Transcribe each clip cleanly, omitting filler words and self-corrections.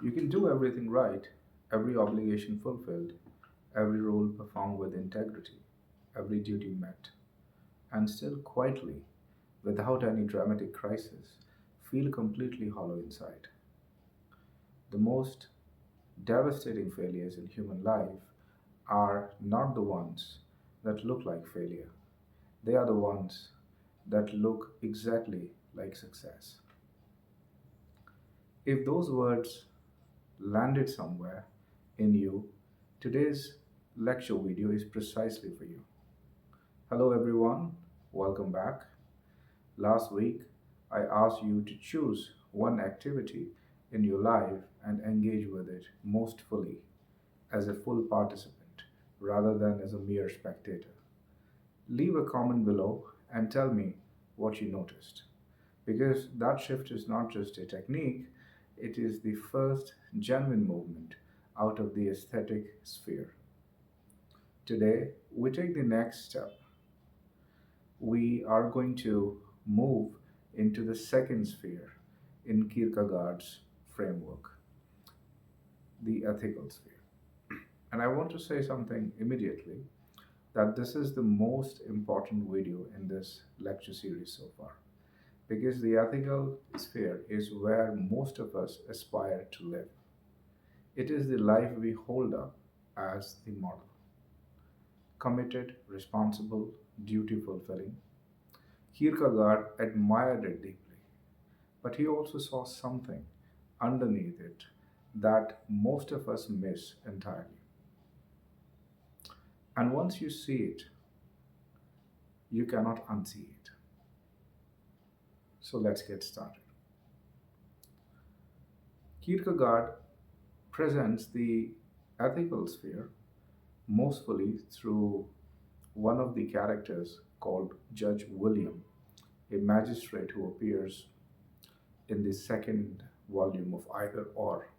You can do everything right, every obligation fulfilled, every role performed with integrity, every duty met, and still quietly, without any dramatic crisis, feel completely hollow inside. The most devastating failures in human life are not the ones that look like failure. They are the ones that look exactly like success. If those words landed somewhere in you, today's lecture video is precisely for you. Hello, everyone. Welcome back. Last week, I asked you to choose one activity in your life and engage with it most fully as a full participant rather than as a mere spectator. Leave a comment below and tell me what you noticed. Because that shift is not just a technique, it is the first genuine movement out of the aesthetic sphere. Today, we take the next step. We are going to move into the second sphere in Kierkegaard's framework, the ethical sphere. And I want to say something immediately that this is the most important video in this lecture series so far because the ethical sphere is where most of us aspire to live. It is the life we hold up as the model: committed, responsible, duty fulfilling. Kierkegaard admired it deeply, but he also saw something underneath it that most of us miss entirely. And once you see it, you cannot unsee it. So let's get started. Kierkegaard presents the ethical sphere most fully through one of the characters called Judge William, a magistrate who appears in the second volume of Either Or.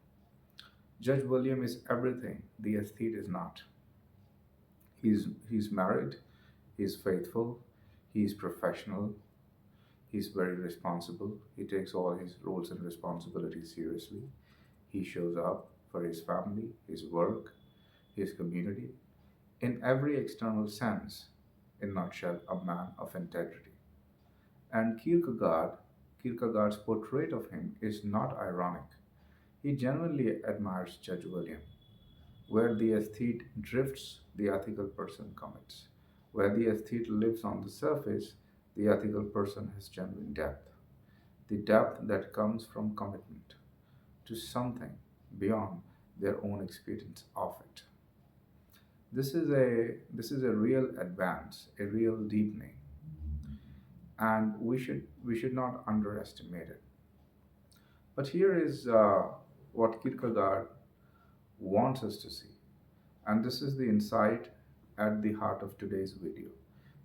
Judge William is everything the aesthete is not. He's married, he's faithful, he's professional, he's very responsible, he takes all his roles and responsibilities seriously. He shows up for his family, his work, his community, in every external sense, in nutshell, a man of integrity. And Kierkegaard's portrait of him is not ironic. He genuinely admires Judge William. Where the aesthete drifts, the ethical person commits. Where the aesthete lives on the surface, the ethical person has genuine depth. The depth that comes from commitment to something beyond their own experience of it. This is a real advance, a real deepening, and we should not underestimate it. But here is what Kierkegaard wants us to see, and this is the insight at the heart of today's video.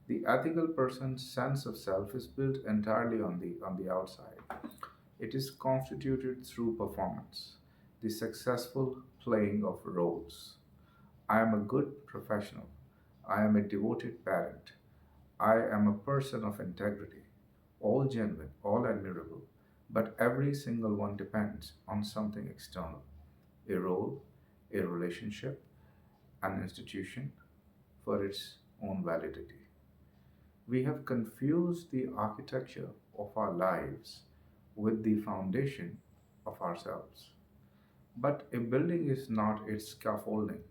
The ethical person's sense of self is built entirely on the outside. It is constituted through performance, the successful playing of roles. I am a good professional. I am a devoted parent. I am a person of integrity. All genuine, all admirable, but every single one depends on something external: a role, a relationship, an institution for its own validity. We have confused the architecture of our lives with the foundation of ourselves. But a building is not its scaffolding,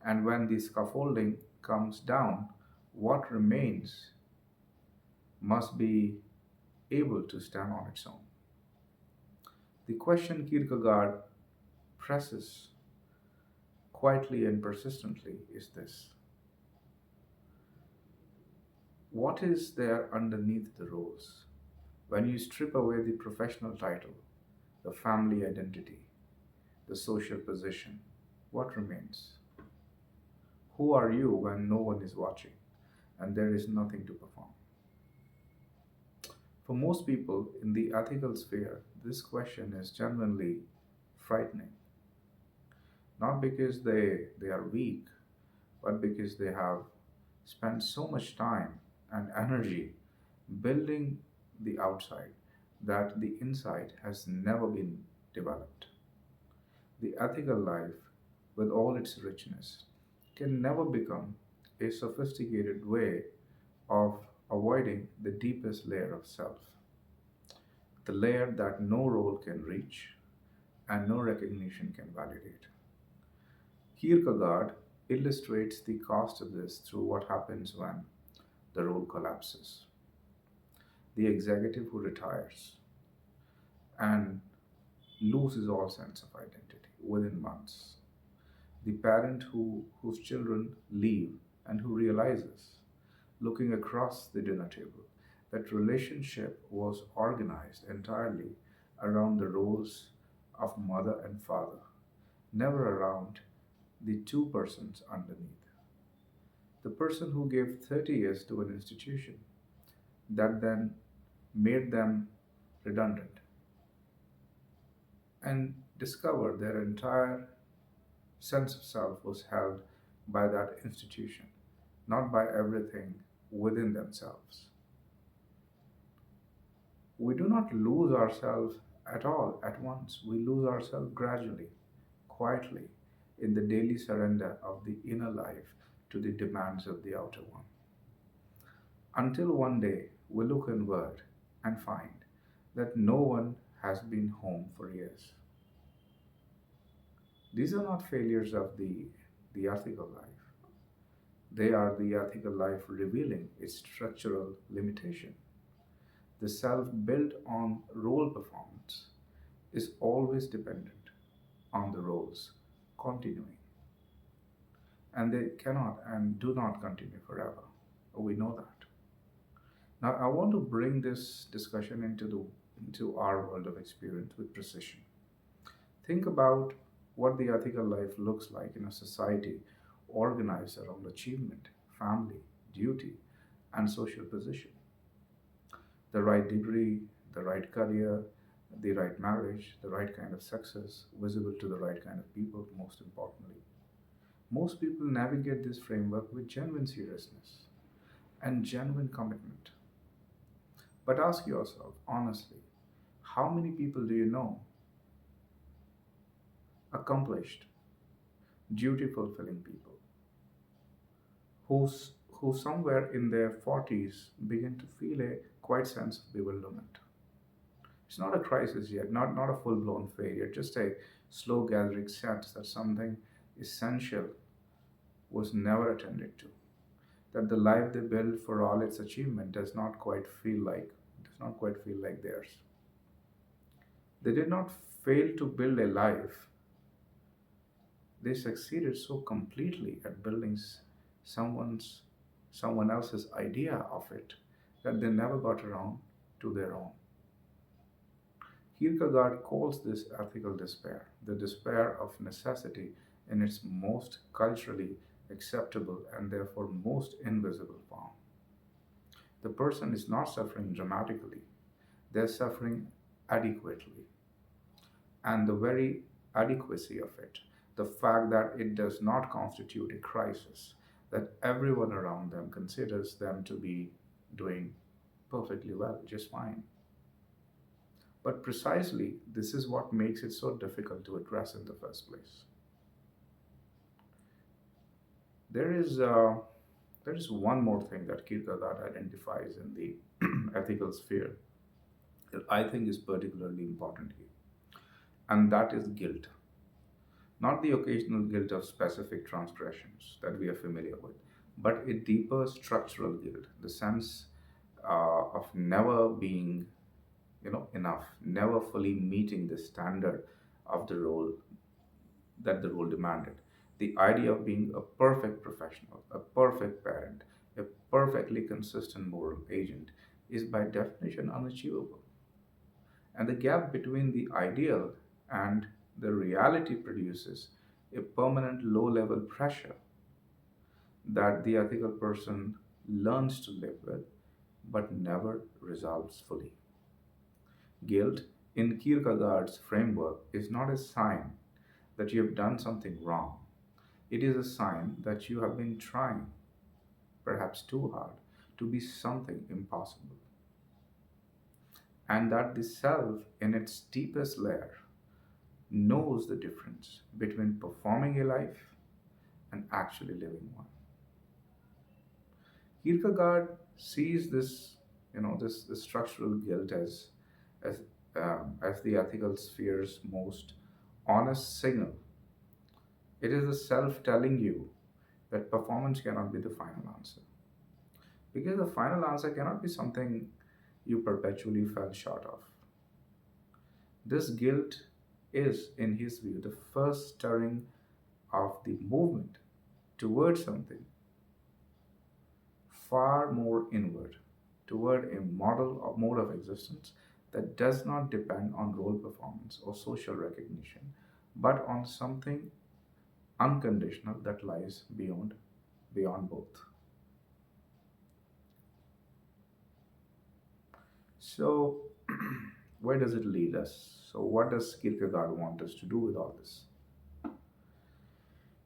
and when the scaffolding comes down, what remains must be able to stand on its own. The question Kierkegaard presses quietly and persistently is this: what is there underneath the rose? When you strip away the professional title, the family identity, the social position, what remains? Who are you when no one is watching and there is nothing to perform? For most people in the ethical sphere, this question is genuinely frightening, not because they are weak, but because they have spent so much time and energy building the outside that the inside has never been developed. The ethical life, with all its richness, can never become a sophisticated way of avoiding the deepest layer of self, the layer that no role can reach and no recognition can validate. Kierkegaard illustrates the cost of this through what happens when the role collapses. The executive who retires and loses all sense of identity within months. The parent whose children leave and who realizes, looking across the dinner table, that relationship was organized entirely around the roles of mother and father, never around the two persons underneath. The person who gave 30 years to an institution that then made them redundant and discovered their entire sense of self was held by that institution, not by everything within themselves. We do not lose ourselves at all at once. We lose ourselves gradually, quietly, in the daily surrender of the inner life to the demands of the outer one. Until one day we look inward and find that no one has been home for years. These are not failures of the ethical life. They are the ethical life revealing its structural limitation. The self built on role performance is always dependent on the roles continuing, and they cannot and do not continue forever. We know that. Now, I want to bring this discussion into our world of experience with precision. Think about what the ethical life looks like in a society organized around achievement, family, duty, and social position. The right degree, the right career, the right marriage, the right kind of success, visible to the right kind of people, most importantly. Most people navigate this framework with genuine seriousness and genuine commitment. But ask yourself honestly, how many people do you know, accomplished, duty fulfilling people, who somewhere in their 40s begin to feel a quiet sense of bewilderment? It's not a crisis yet, not a full blown failure, just a slow gathering sense that something essential was never attended to. That the life they built for all its achievement does not quite feel like theirs. They did not fail to build a life. They succeeded so completely at building someone's someone else's idea of it that they never got around to their own. Kierkegaard calls this ethical despair, the despair of necessity in its most culturally acceptable and therefore most invisible form. The person is not suffering dramatically, they're suffering adequately. And the very adequacy of it, the fact that it does not constitute a crisis, that everyone around them considers them to be doing perfectly well, just fine. But precisely this is what makes it so difficult to address in the first place. There is, uh, there is one more thing that Kierkegaard identifies in the ethical sphere that I think is particularly important here, and that is guilt. Not the occasional guilt of specific transgressions that we are familiar with, but a deeper structural guilt, the sense of never being, enough, never fully meeting the standard of the role that the role demanded. The idea of being a perfect professional, a perfect parent, a perfectly consistent moral agent is by definition unachievable. And the gap between the ideal and the reality produces a permanent low level pressure that the ethical person learns to live with but never resolves fully. Guilt, in Kierkegaard's framework, is not a sign that you have done something wrong. It is a sign that you have been trying, perhaps too hard, to be something impossible, and that the self, in its deepest layer, knows the difference between performing a life and actually living one. Kierkegaard sees this, this structural guilt as, as the ethical sphere's most honest signal. It is the self telling you that performance cannot be the final answer. Because the final answer cannot be something you perpetually fell short of. This guilt is, in his view, the first stirring of the movement towards something far more inward, toward a model of mode of existence that does not depend on role performance or social recognition, but on something unconditional that lies beyond both. So, where does it lead us? So, what does Kierkegaard want us to do with all this?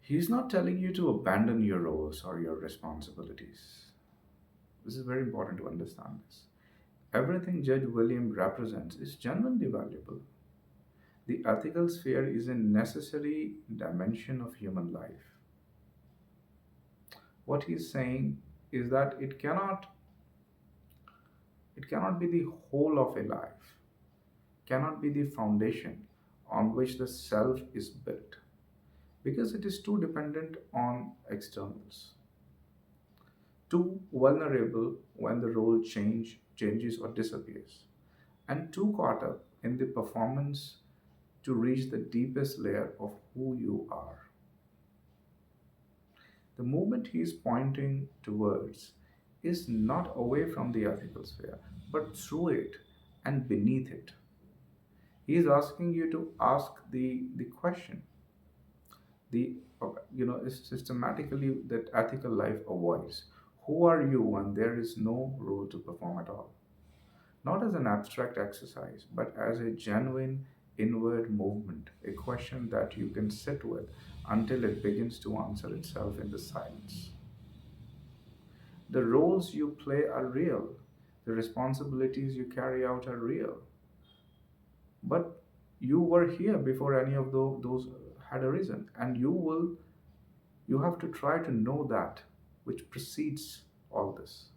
He's not telling you to abandon your roles or your responsibilities. This is very important to understand this. Everything Judge William represents is genuinely valuable. The ethical sphere is a necessary dimension of human life. What he's saying is that it cannot be the whole of a life, cannot be the foundation on which the self is built, because it is too dependent on externals, too vulnerable when the role changes or disappears, and too caught up in the performance to reach the deepest layer of who you are. The movement he is pointing towards is not away from the ethical sphere, but through it and beneath it. He is asking you to ask the question, the is systematically that ethical life avoids. Who are you when there is no role to perform at all? Not as an abstract exercise, but as a genuine inward movement, a question that you can sit with until it begins to answer itself in the silence. The roles you play are real, the responsibilities you carry out are real, but you were here before any of those had arisen, and you have to try to know that which precedes all this.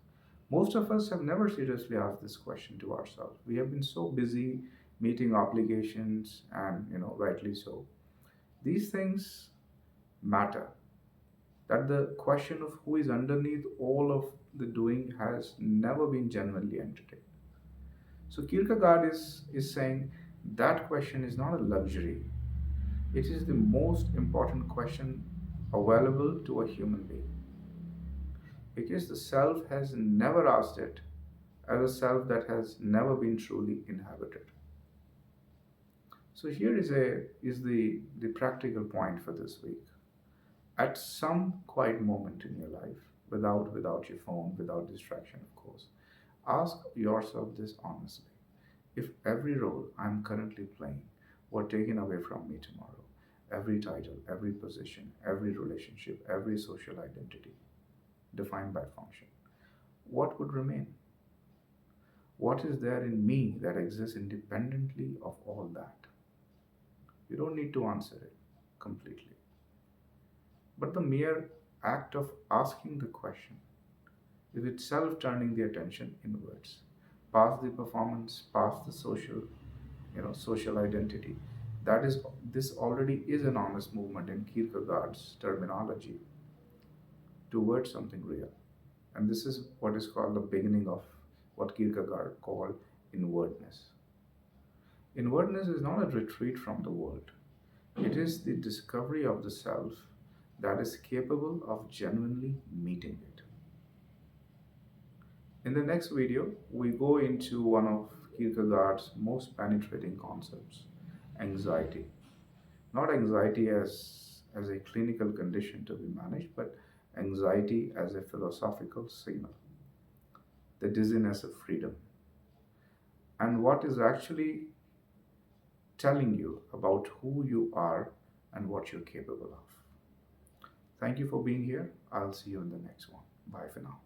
Most of us have never seriously asked this question to ourselves. We have been so busy meeting obligations, and rightly so. These things matter. That the question of who is underneath all of the doing has never been genuinely entertained. So Kierkegaard is saying that question is not a luxury. It is the most important question available to a human being, because the self has never asked it as a self that has never been truly inhabited. So here is the practical point for this week. At some quiet moment in your life, without your phone, without distraction, of course, ask yourself this honestly. If every role I'm currently playing were taken away from me tomorrow, every title, every position, every relationship, every social identity defined by function, what would remain? What is there in me that exists independently of all that? You don't need to answer it completely. But the mere act of asking the question is itself turning the attention inwards, past the performance, past the social identity. That is, this already is an honest movement in Kierkegaard's terminology towards something real. And this is what is called the beginning of what Kierkegaard called inwardness. Inwardness is not a retreat from the world, it is the discovery of the self that is capable of genuinely meeting it. In the next video, we go into one of Kierkegaard's most penetrating concepts, anxiety. Not anxiety as a clinical condition to be managed, but anxiety as a philosophical signal, the dizziness of freedom, and what is actually telling you about who you are and what you're capable of. Thank you for being here. I'll see you in the next one. Bye for now.